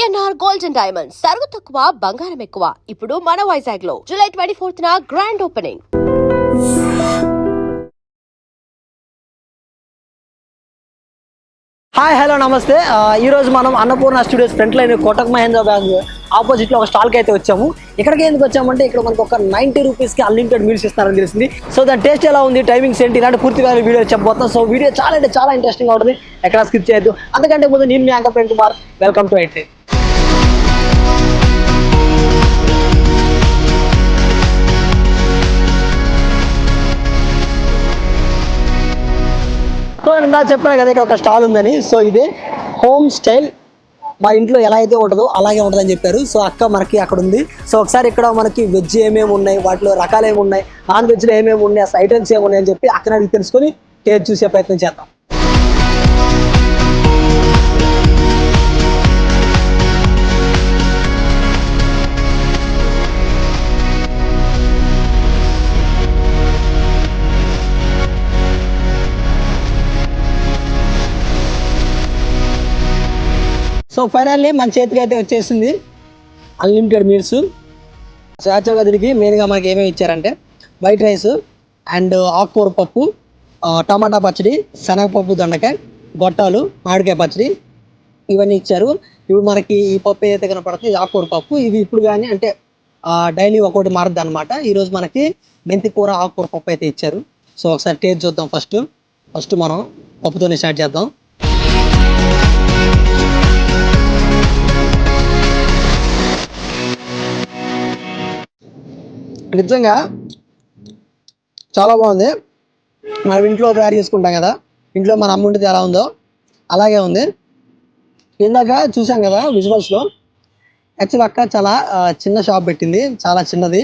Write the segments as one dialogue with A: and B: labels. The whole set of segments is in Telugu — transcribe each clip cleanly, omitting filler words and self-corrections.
A: పిఎన్ఆర్ గోల్డ్ అండ్ డైమండ్స్ సరుకు తక్కువ బంగారం ఎక్కువ. ఇప్పుడు మన వైజాగ్ లో జూలై 24న గ్రాండ్ ఓపెనింగ్.
B: హాయ్ హలో నమస్తే. ఈరోజు మనం Annapurna studios front line Kotak Mahindra bank ఆపోజిట్లో ఒక స్టాల్కి అయితే వచ్చాము. ఇక్కడికి ఎందుకు వచ్చామంటే ఇక్కడ మనకు ఒక 90 రూపీస్కి అన్లిమిటెడ్ మీల్స్ ఇస్తారని తెలిసింది. సో దాని టేస్ట్ ఎలా ఉంది, టైమింగ్స్ ఏంటి, ఇలాంటి పూర్తిగా వీడియో చెప్పబోతాం. సో వీడియో చాలా అంటే చాలా ఇంట్రెస్టింగ్ ఉంటుంది, ఎక్కడ స్కిప్ చేయొద్దు. అంతకంటే ముందు నేను మీ anchor Prem Kumar, welcome to IT. So నేను చెప్పాను కదా ఇక్కడ ఒక స్టాల్ ఉందని. సో ఇది హోమ్ స్టైల్, మా ఇంట్లో ఎలా అయితే ఉంటుందో అలాగే ఉంటుందని చెప్పారు. సో అక్క మనకి అక్కడ ఉంది. సో ఒకసారి ఇక్కడ మనకి వెజ్ ఏమేమి ఉన్నాయి, వాటిలో రకాలు ఏమి ఉన్నాయి, నాన్ వెజ్లో ఏమేమి ఉన్నాయి, అసలు ఐటమ్స్ ఏమి ఉన్నాయని చెప్పి అక్కడ అడిగి తెలుసుకొని టేస్ట్ చూసే ప్రయత్నం చేద్దాం. సో ఫైనల్లీ మన చేతికి అయితే వచ్చేసింది అన్లిమిటెడ్ మీల్స్. సో యాక్చువల్గా దీనికి మెయిన్గా మనకి ఏమేమి ఇచ్చారంటే వైట్ రైస్ అండ్ ఆకుకూర పప్పు, టమాటా పచ్చడి, శనగపప్పు, దొండకాయ, గొట్టాలు, మామిడికాయ పచ్చడి ఇవన్నీ ఇచ్చారు. ఇప్పుడు మనకి ఈ పప్పు ఏదైతే కనపడుతుంది ఆకుకూర పప్పు, ఇవి ఇప్పుడు కానీ అంటే డైలీ ఒక్కొక్కటి మారుద్ది అనమాట. ఈరోజు మనకి మెంతి కూర ఆకుకూర పప్పు అయితే ఇచ్చారు. సో ఒకసారి టేస్ట్ చూద్దాం. ఫస్ట్ మనం పప్పుతోనే స్టార్ట్ చేద్దాం. నిజంగా చాలా బాగుంది. మనం ఇంట్లో తయారు చేసుకుంటాం కదా, ఇంట్లో మన అమ్మ ఉంటే ఎలా ఉందో అలాగే ఉంది. ఇందాక చూసాం కదా విజువల్స్లో, యాక్చువల్ అక్క చాలా చిన్న షాప్ పెట్టింది, చాలా చిన్నది.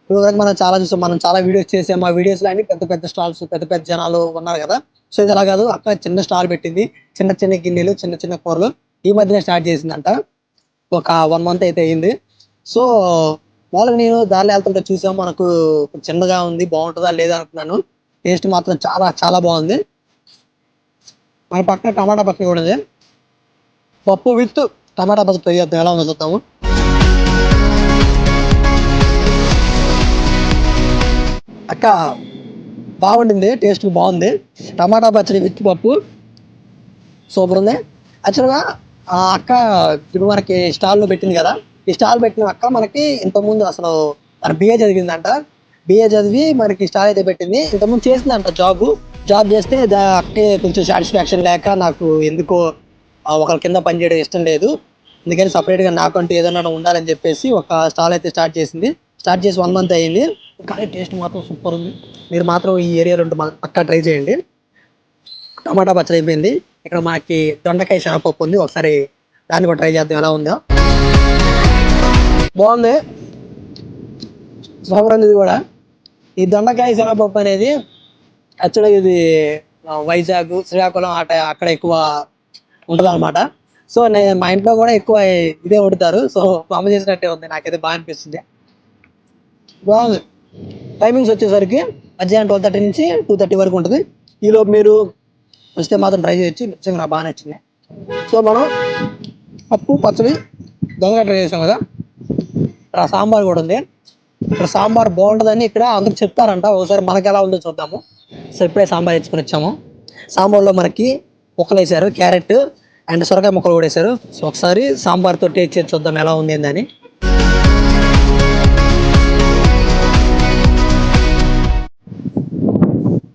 B: ఇప్పుడు మనం చాలా చూసాం, మనం చాలా వీడియోస్ చేసాం. ఆ వీడియోస్లో అన్ని పెద్ద పెద్ద స్టాల్స్, పెద్ద పెద్ద జనాలు ఉన్నారు కదా. సో ఇది అలా కాదు, అక్క చిన్న స్టాల్ పెట్టింది, చిన్న చిన్న గిన్నెలు, చిన్న చిన్న కూరలు ఈ మధ్యనే స్టార్ట్ చేసిందంట. ఒక 1 month అయితే అయ్యింది. సో వాళ్ళకి నేను దారిలో వెళ్తుంటే చూసాం, మనకు చిన్నగా ఉంది, బాగుంటుందా లేదా అనుకున్నాను. టేస్ట్ మాత్రం చాలా చాలా బాగుంది. మన పక్కన టమాటా పచ్చడి కూడా ఉంది. పప్పు విత్ టమాటా పచ్చడి ట్రై చేద్దాం, ఎలా ఉందో చూద్దాము. అక్క బాగుండింది, టేస్ట్ బాగుంది. టమాటా పచ్చడి విత్ పప్పు సూపర్ ఉంది. యాక్చువల్గా అక్క ఇప్పుడు మనకి స్టాల్లో పెట్టింది కదా, ఈ స్టాల్ పెట్టిన అక్క మనకి ఇంతకుముందు అసలు తన బిఏ చదివిందంట. బిఏ చదివి మనకి స్టాల్ అయితే పెట్టింది. ఇంతకుముందు చేసిందంట జాబ్ చేస్తే అక్కే కొంచెం సాటిస్ఫాక్షన్ లేక, నాకు ఎందుకో ఒకరి కింద పనిచేయడం ఇష్టం లేదు, అందుకని సపరేట్గా నాకంటూ ఏదైనా ఉండాలని చెప్పేసి ఒక స్టాల్ అయితే స్టార్ట్ చేసి 1 month అయ్యింది. కానీ టేస్ట్ మాత్రం సూపర్ ఉంది. మీరు మాత్రం ఈ ఏరియాలో ఉంటే పక్కా ట్రై చేయండి. టమాటా పచ్చడి అయిపోయింది. ఇక్కడ మనకి దొండకాయ శనగపప్పు ఉంది, ఒకసారి దాన్ని కూడా ట్రై చేద్దాం ఎలా ఉందో. బాగుంది, సూపర్ ఉంది. ఇది కూడా ఈ దొండకాయ శనగపప్పు అనేది యాక్చువల్గా ఇది వైజాగ్, శ్రీకాకుళం అక్కడ ఎక్కువ ఉంటుంది అనమాట. సో మా ఇంట్లో కూడా ఎక్కువ ఇదే వండుతారు. సో మా అమ్మ చేసినట్టే ఉంది, నాకైతే బాగా అనిపిస్తుంది. బాగుంది. టైమింగ్స్ వచ్చేసరికి మధ్యాహ్నం 12:30 నుంచి 2:30 వరకు ఉంటుంది. ఈలోపు మీరు వస్తే మాత్రం ట్రై చేయొచ్చు, నిజంగా నాకు బాగా నచ్చింది. సో మనం పప్పు, పచ్చడి, దొండకాయ ట్రై చేసాం కదా, ఇక్కడ సాంబార్ కూడా ఉంది. ఇక్కడ సాంబార్ బాగుంటుందని ఇక్కడ అందరూ చెప్తారంట. ఒకసారి మనకి ఎలా ఉందో చూద్దాము. సో ఇప్పుడే సాంబార్ తెచ్చుకొని వచ్చాము. సాంబార్లో మనకి ముక్కలు వేసారు, క్యారెట్ అండ్ సొరకాయ ముక్కలు కూడా వేసారు. సో ఒకసారి సాంబార్తో టేస్ట్ చేసి చూద్దాం ఎలా ఉంది ఏందని.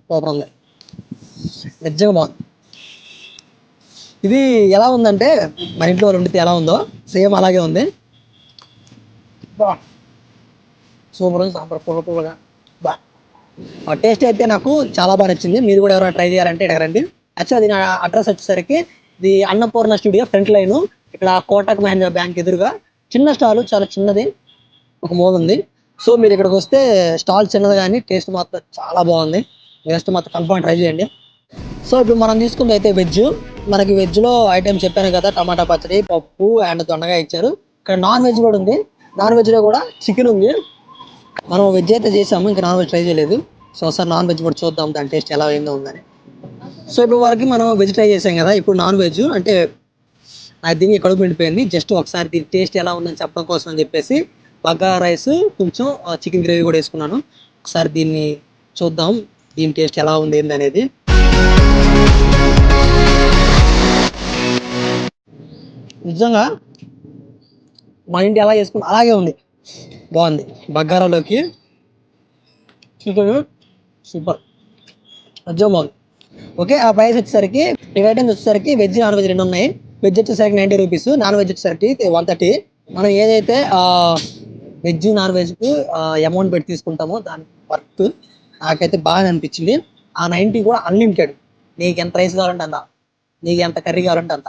B: సూపర్ ఉంది, నిజంగా బాగుంది. ఇది ఎలా ఉందంటే మన ఇంట్లో వండితే ఎలా ఉందో సేమ్ అలాగే ఉంది. సూపర్ ఉంది. సాంబార్ పుల్లగా టేస్ట్ అయితే నాకు చాలా బాగా నచ్చింది. మీరు కూడా ఎవరైనా ట్రై చేయాలంటే ఇక్కడ రండి. యాక్చువల్లీ దీని అడ్రస్ వచ్చేసరికి ఇది అన్నపూర్ణ స్టూడియో ఫ్రంట్ లైన్, ఇక్కడ కోటక్ మహేంద్ర బ్యాంక్ ఎదురుగా చిన్న స్టాల్, చాలా చిన్నది, ఒక మూల ఉంది. సో మీరు ఇక్కడికి వస్తే స్టాల్ చిన్నది కానీ టేస్ట్ మాత్రం చాలా బాగుంది. టేస్ట్ మాత్రం కన్ఫర్మ్ ట్రై చేయండి. సో ఇప్పుడు మనం తీసుకుంది అయితే వెజ్. మనకి వెజ్లో ఐటమ్స్ చెప్పాను కదా, టమాటా పచ్చడి, పప్పు అండ్ దొండకాయ ఇచ్చారు. ఇక్కడ నాన్ వెజ్ కూడా ఉంది. నాన్ వెజ్లో కూడా చికెన్ ఉంది. మనం వెజ్ అయితే చేసాము, ఇంకా నాన్ వెజ్ ట్రై చేయలేదు. సో ఒకసారి నాన్ వెజ్ కూడా చూద్దాం, దాని టేస్ట్ ఎలా అయిందో ఉందని. సో ఇప్పుడు వరకు మనం వెజ్ ట్రై చేసాం కదా, ఇప్పుడు నాన్ వెజ్ అంటే నాకు దీనికి కడుపు వెళ్ళిపోయింది. జస్ట్ ఒకసారి దీని టేస్ట్ ఎలా ఉందని చెప్పడం కోసం అని చెప్పేసి బగారా రైస్ కొంచెం చికెన్ గ్రేవీ కూడా వేసుకున్నాను. ఒకసారి దీన్ని చూద్దాం, దీని టేస్ట్ ఎలా ఉంది ఏంది అనేది. నిజంగా మా ఇంటి ఎలా చేసుకున్నా అలాగే ఉంది, బాగుంది. బగారాలోకి చికెన్ సూపర్, నిజం బాగుంది. ఓకే, ఆ ప్రైస్ వచ్చేసరికి ఈ ఐటమ్స్ వచ్చేసరికి వెజ్ నాన్ వెజ్ రెండు ఉన్నాయి. వెజ్ వచ్చేసరికి 90 రూపీస్, నాన్ వెజ్ వచ్చేసరికి 130. మనం ఏదైతే వెజ్ నాన్ వెజ్కి అమౌంట్ పెట్టి తీసుకుంటామో దాని వర్త్ నాకైతే బాగా అనిపించింది. ఆ 90 కూడా అన్లిమిటెడ్, నీకు ఎంత రైస్ కావాలంటే అంత, నీకు ఎంత కర్రీ కావాలంటే అంత,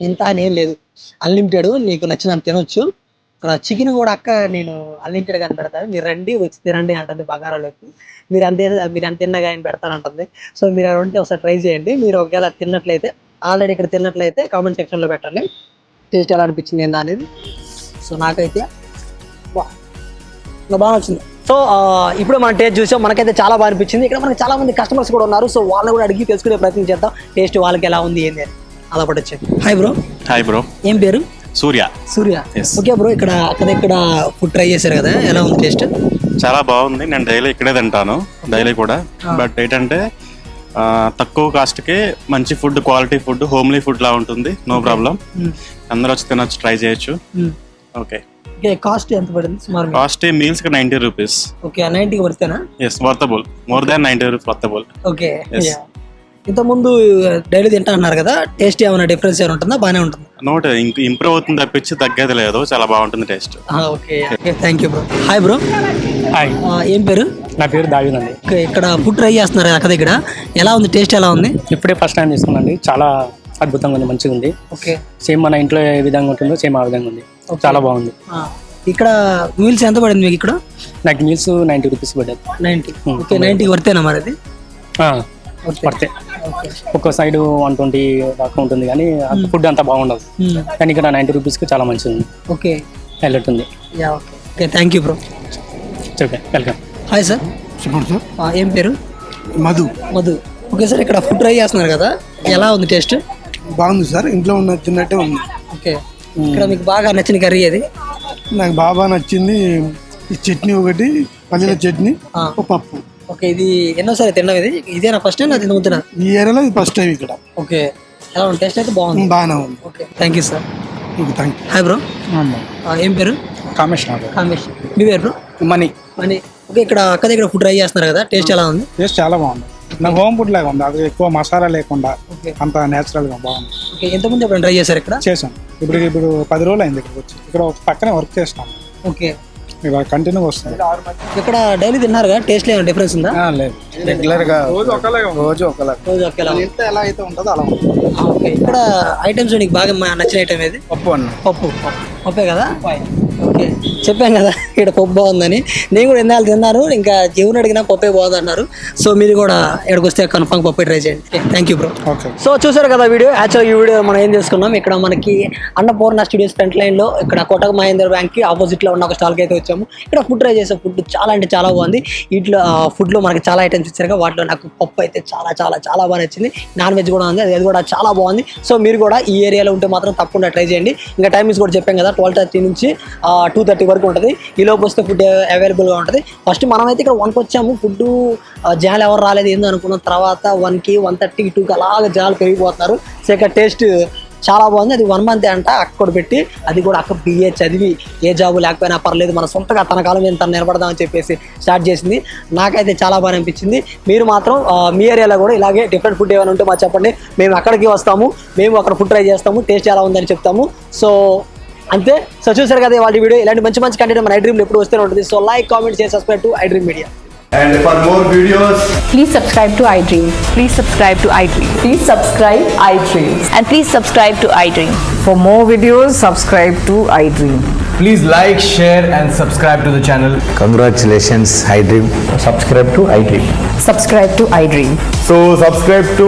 B: ఇంత అనేం లేదు, అన్లిమిటెడ్. నీకు నచ్చినంత తినొచ్చు. ఇక్కడ చికెన్ కూడా అక్క నేను అన్లిమిటెడ్ గాని పెడతాను, మీరు రండి వచ్చి తినండి అంటుంది బగారాలోకి. మీరు ఎంత తిన్నా కానీ పెడతానంటుంది. సో మీరు ఉంటే ఒకసారి ట్రై చేయండి. మీరు ఒకవేళ తిన్నట్లయితే, ఆల్రెడీ ఇక్కడ తిన్నట్లయితే కామెంట్ సెక్షన్లో పెట్టండి టేస్ట్ ఎలా అనిపించింది ఏందా అనేది. సో నాకైతే బాగా నచ్చింది. సో ఇప్పుడు మనం టేస్ట్ చూసాం, మనకైతే చాలా బాగా అనిపించింది. ఇక్కడ మనకి చాలా మంది కస్టమర్స్ కూడా ఉన్నారు. సో వాళ్ళని కూడా అడిగి తెలుసుకునే ప్రయత్నం చేద్దాం, టేస్ట్ వాళ్ళకి ఎలా ఉంది ఏంది అని. అలా పడొచ్చు. Hi bro.
C: Hi bro.
B: ఏం పేరు?
C: సూర్య.
B: ఓకే బ్రో, ఇక్కడ అక్కడ ఫుడ్ ట్రై చేశారు కదా, ఎలా ఉంది టేస్ట్?
C: చాలా బాగుంది. నేను డైలీ ఇక్కడే తింటాను, డైలీ కూడా. బట్ ఏంటంటే తక్కువ కాస్ట్కి మంచి food, quality food, homely food లా ఉంటుంది. నో ప్రాబ్లం, అందరూ వచ్చి తినొచ్చు, ట్రై చేయొచ్చు. ఓకే,
B: కాస్ట్ ఎంత పడింది సుమారు?
C: కాస్ట్ మీల్స్ కి 90 రూపీస్.
B: ఓకే, 90 వర్తేనా?
C: Yes, worthable. More than 90 rupees worthable.
B: Okay, ఇంతకుముందు డైలీ తింటా అన్నారు కదా, టేస్ట్ ఏమైనా డిఫరెన్స్ ఏమైనా ఉంటుందా? బాగానే ఉంటుంది.
C: నోట్ ఇంప్రూవ్ అవుతుంది తప్పించి తగ్గేది లేదు, చాలా బాగుంటుంది taste.
B: Okay, thank you bro. Hi bro.
D: Hi,
B: ఏం పేరు?
D: నా పేరు దావీద్ అండి.
B: ఇక్కడ ఫుడ్ ట్రై చేస్తున్నారు అక్కడ దగ్గర, ఎలా ఉంది టేస్ట్? ఎలా ఉంది?
D: ఇప్పుడే ఫస్ట్ టైం తీసుకున్నాండి, చాలా అద్భుతంగా ఉంది, మంచిగా ఉంది.
B: ఓకే,
D: సేమ్ మన ఇంట్లో ఏ విధంగా ఉంటుందో సేమ్ ఆ విధంగా ఉంది, చాలా బాగుంది.
B: ఇక్కడ మీల్స్ ఎంత పడింది మీకు? ఇక్కడ
D: నాకు మీల్స్ 90 రూపీస్ పడ్డది.
B: 90. ఓకే, 90 వర్తేనా మరి అది?
D: పడితే ఒక్కో సైడ్ 120 దాకా ఉంటుంది, కానీ ఫుడ్ అంతా బాగుండదు. కానీ ఇక్కడ 90 రూపీస్కి చాలా మంచిగా ఉంది.
B: ఓకే,
D: హైలైట్ ఉంది.
B: Okay, thank you bro.
D: Okay, welcome.
B: Hi sir.
E: చెప్పండి సార్.
B: ఏం పేరు?
E: మధు.
B: ఓకే సార్, ఇక్కడ ఫుడ్ ట్రై చేస్తున్నారు కదా, ఎలా ఉంది టేస్ట్?
E: బాగుంది సార్, ఇంట్లో ఉన్న తిన్నట్టే ఉంది.
B: ఓకే, ఇక్కడ మీకు బాగా నచ్చిన కర్రీ అది?
E: నాకు బాగా నచ్చింది ఈ చట్నీ, ఒకటి పల్లీల చట్నీ, ఒక పప్పు.
B: ఓకే, ఇది ఎన్నోసారి తిన్నాం? ఇదేనా ఫస్ట్ టైం? అది తినవుతున్నా
E: ఈ ఏరియాలో ఇది ఫస్ట్ టైం ఇక్కడ.
B: ఓకే, ఎలా ఉంది టేస్ట్? అయితే బాగుంది,
E: బాగానే ఉంది.
B: Okay, thank you sir.
E: Thank you.
B: Hi bro. ఏం పేరు?
D: కామేష్.
B: కామేష్. మీ పేరు బ్రో?
D: మనీ.
B: ఓకే, ఇక్కడ అక్క దగ్గర ఫుడ్ ట్రై చేస్తున్నారు కదా, టేస్ట్ ఎలా ఉంది?
F: టేస్ట్ చాలా బాగుంది. నాకు హోమ్ ఫుడ్ లాగా ఉంది, అది ఎక్కువ మసాలా లేకుండా అంత నేచురల్ గా బాగుంది.
B: ఓకే, ఎంతమంది ఎప్పుడు ట్రై చేశారు ఇక్కడ?
F: చేసాం, ఇప్పుడు 10 రోజులు అయింది ఇక్కడికి వచ్చి. ఇక్కడ పక్కనే వర్క్ చేస్తాం,
B: ఓకే,
F: ఇక కంటిన్యూగా వస్తుంది.
B: ఇక్కడ డైలీ తిన్నారుగా, టేస్ట్ లో డిఫరెన్స్ ఉందా?
F: లేదు, రెగ్యులర్ గా రోజు ఒకలాగా
E: ఎలా అయితే ఉంటుందో అలా ఉంది.
B: ఓకే, ఇక్కడ ఐటమ్స్ నీకు బాగా నచ్చిన ఐటమ్ ఏది? పప్పే కదా? ఓకే, చెప్పాను కదా ఇక్కడ పప్పు బాగుందని. నేను కూడా ఎన్నాళ్ళు తిన్నాను, ఇంకా జీవన అడిగినా పప్పే బాగుంది అన్నారు. సో మీరు కూడా ఇక్కడికి వస్తే కన్ఫర్మ్ పప్పే ట్రై చేయండి. Thank you bro. సో చూసారు కదా వీడియో. యాక్చువల్గా ఈ వీడియో మనం ఏం చేసుకున్నాం, ఇక్కడ మనకి అన్నపూర్ణ స్టూడియోస్ ఫ్రంట్ లైన్ లో ఇక్కడ కోటక్ మహేంద్ర బ్యాంక్ కి ఆపోజిట్ లో ఉన్న ఒక స్టాల్ కి అయితే వచ్చాము. ఇక్కడ ఫుడ్ ట్రై చేసే ఫుడ్ చాలా అంటే చాలా బాగుంది. ఇట్లా ఫుడ్ లో మనకి చాలా ఐటమ్స్ ఇచ్చారు, వాటిలో నాకు పప్పు అయితే చాలా చాలా చాలా బాగా నచ్చింది. నాన్ వెజ్ కూడా ఉంది, అది కూడా చాలా బాగుంది. సో మీరు కూడా ఈ ఏరియాలో ఉంటే మాత్రం తప్పకుండా ట్రై చేయండి. ఇంకా టైమింగ్స్ కూడా చెప్పాం కదా, 12:30 నుంచి 2:30 వరకు ఉంటుంది. ఈ లోపు వస్తే ఫుడ్ అవైలబుల్గా ఉంటుంది. ఫస్ట్ మనమైతే ఇక్కడ 1కి వచ్చాము, ఫుడ్ జనాలు ఎవరు రాలేదు ఏందో అనుకున్నాం. తర్వాత 1కి 1:30 2కి అలాగే జనాలు పెరిగిపోతున్నారు. సో ఇక్కడ టేస్ట్ చాలా బాగుంది. అది 1 మంత్ అంట అక్కడ పెట్టి, అది కూడా అక్క BA చదివి ఏ జాబు లేకపోయినా పర్లేదు మన సొంతగా తన కాలం మీద తను నిలబడదామని చెప్పేసి స్టార్ట్ చేసింది. నాకైతే చాలా బాగా అనిపించింది. మీరు మాత్రం మీ ఏరియాలో కూడా ఇలాగే డిఫరెంట్ ఫుడ్ ఏమైనా ఉంటే మాకు చెప్పండి, మేము అక్కడికి వస్తాము, మేము అక్కడ ఫుడ్ ట్రై చేస్తాము, టేస్ట్ ఎలా ఉందని చెప్తాము. సో అంతే. సో చూసారు కదా వాళ్ళ వీడియో. ఇలాంటి మంచి మంచి కంటెంట్ మన iDream ఎప్పుడు వస్తూనే ఉంటుంది. So like, comment, share, subscribe to iDream Media.
G: And for more videos,
H: please subscribe to iDream.
I: Please subscribe to iDream.
H: Please subscribe iDream.
I: And please subscribe to iDream.
H: For more videos, subscribe to iDream.
G: please like, share and subscribe to the channel.
J: Congratulations, iDream. Subscribe to iDream.
H: Subscribe to iDream.
G: So subscribe to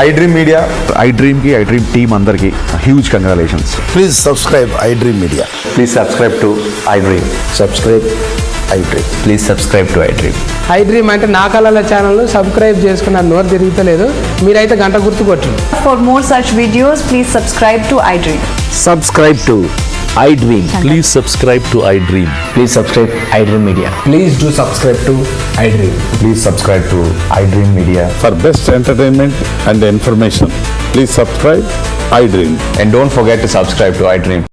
G: iDream Media.
J: iDream ki iDream team andar ki huge congratulations.
E: Please subscribe iDream Media.
J: Please subscribe to iDream. Subscribe iDream. Please subscribe to iDream.
B: I dream అంటే నా కళల ఛానల్ సబ్స్క్రైబ్ చేసుకున్న నోరు తిరుగుతలేదు, మీరైతే గంట గుర్తు కొట్టండి.
H: For more such videos, please subscribe to iDream.
J: Subscribe to iDream. Please subscribe to iDream. Please subscribe iDream Media. Please do subscribe to iDream. Please subscribe to iDream Media.
G: For best entertainment and information, please subscribe iDream.
J: And don't forget to subscribe to iDream.